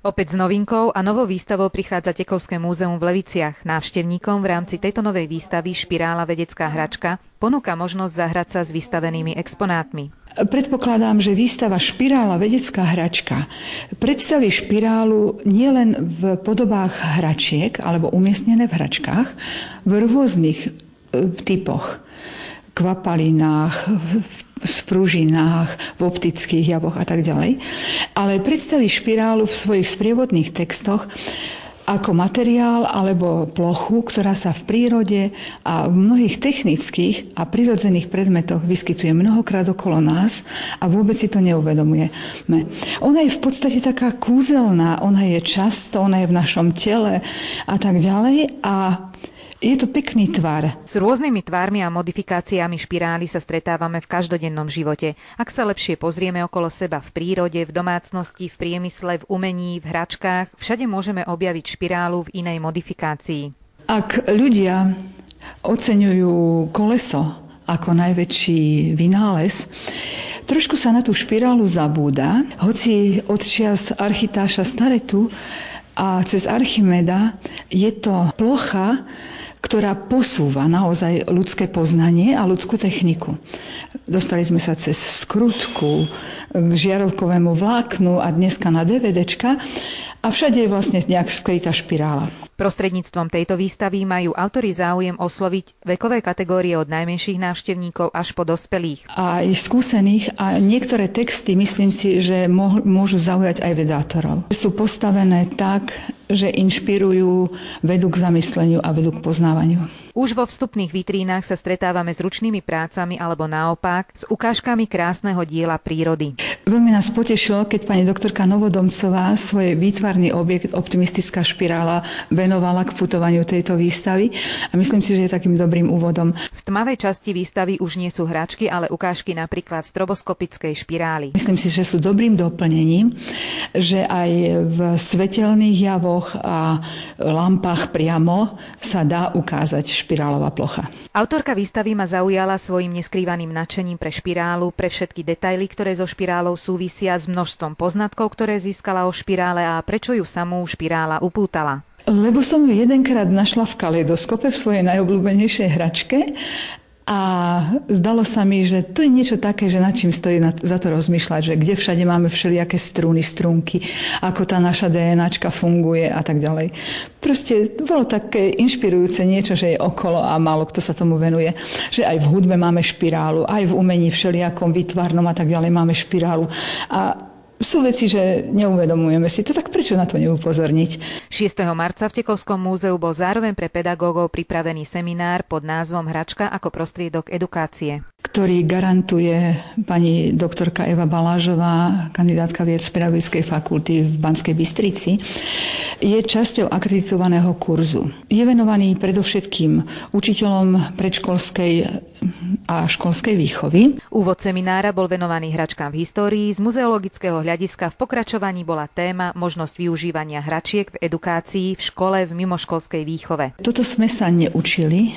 Opäť s novinkou a novou výstavou prichádza Tekovské múzeum v Leviciach. Návštevníkom v rámci tejto novej výstavy Špirála vedecká hračka ponúka možnosť zahrať sa s vystavenými exponátmi. Predpokladám, že výstava Špirála vedecká hračka predstaví špirálu nielen v podobách hračiek alebo umiestnené v hračkách, v rôznych typoch, kvapalinách, v spružinách, v optických javoch a tak ďalej. Ale predstaví špirálu v svojich sprievodných textoch ako materiál alebo plochu, ktorá sa v prírode a v mnohých technických a prirodzených predmetoch vyskytuje mnohokrát okolo nás a vôbec si to neuvedomujeme. Ona je v podstate taká kúzelná, ona je často, ona je v našom tele a tak ďalej a je to pekný tvar. S rôznymi tvármi a modifikáciami špirály sa stretávame v každodennom živote. Ak sa lepšie pozrieme okolo seba v prírode, v domácnosti, v priemysle, v umení, v hračkách, všade môžeme objaviť špirálu v inej modifikácii. Ak ľudia oceňujú koleso ako najväčší vynález, trošku sa na tú špirálu zabúda, hoci od čias Architáša Staretu a cez Archimeda je to plocha, ktorá posúva naozaj ľudské poznanie a ľudskú techniku. Dostali sme sa cez skrutku k žiarovkovému vláknu a dneska na DVDčka a všade je vlastne nejak skrytá špirála. Prostredníctvom tejto výstavy majú autori záujem osloviť vekové kategórie od najmenších návštevníkov až po dospelých. Aj skúsených a niektoré texty, myslím si, že môžu zaujať aj vedátorov. Sú postavené tak, že inšpirujú, vedú k zamysleniu a vedú k poznávaniu. Už vo vstupných vitrínach sa stretávame s ručnými prácami alebo naopak s ukážkami krásneho diela prírody. Veľmi nás potešilo, keď pani doktorka Novodomcová svoj výtvarný objekt Optimistická špirála venovala k putovaniu tejto výstavy a myslím si, že je takým dobrým úvodom. V tmavej časti výstavy už nie sú hračky, ale ukážky napríklad stroboskopickej špirály. Myslím si, že sú dobrým doplnením, že aj v svetelných javoch a lampách priamo sa dá ukázať špirálová plocha. Autorka výstavy ma zaujala svojim neskrývaným nadšením pre špirálu, pre všetky detaily, ktoré so špirálou súvisia, s množstvom poznatkov, ktoré získala o špirále a prečo ju samú špirála upútala. Lebo som ju jedenkrát našla v kaleidoskope v svojej najobľúbenejšej hračke a zdalo sa mi, že to je niečo také, že nad čím stojí za to rozmýšľať, že kde všade máme všelijaké struny, strunky, ako tá naša DNAčka funguje a tak ďalej. Proste bolo také inšpirujúce niečo, že je okolo a málo kto sa tomu venuje. Že aj v hudbe máme špirálu, aj v umení všelijakom výtvarnom a tak ďalej máme špirálu. A sú veci, že neuvedomujeme si to, tak prečo na to neupozorniť? 6. marca v Tekovskom múzeu bol zároveň pre pedagógov pripravený seminár pod názvom Hračka ako prostriedok edukácie, ktorý garantuje pani doktorka Eva Balážová, kandidátka vied z Pedagogickej fakulty v Banskej Bystrici. Je časťou akreditovaného kurzu. Je venovaný predovšetkým učiteľom predškolskej a školskej výchovy. Úvod seminára bol venovaný hračkám v histórii. Z muzeologického hľadiska v pokračovaní bola téma možnosť využívania hračiek v edukácii, v škole, v mimoškolskej výchove. Toto sme sa neučili.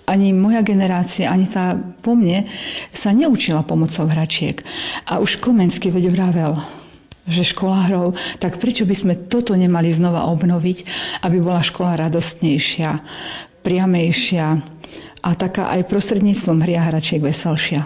Ani moja generácia, ani tá po mne sa neučila pomocou hračiek. A už Komenský veď vravel, že školárov, tak prečo by sme toto nemali znova obnoviť, aby bola škola radostnejšia, priamejšia a taká aj prostredníctvom hry a hračiek veselšia.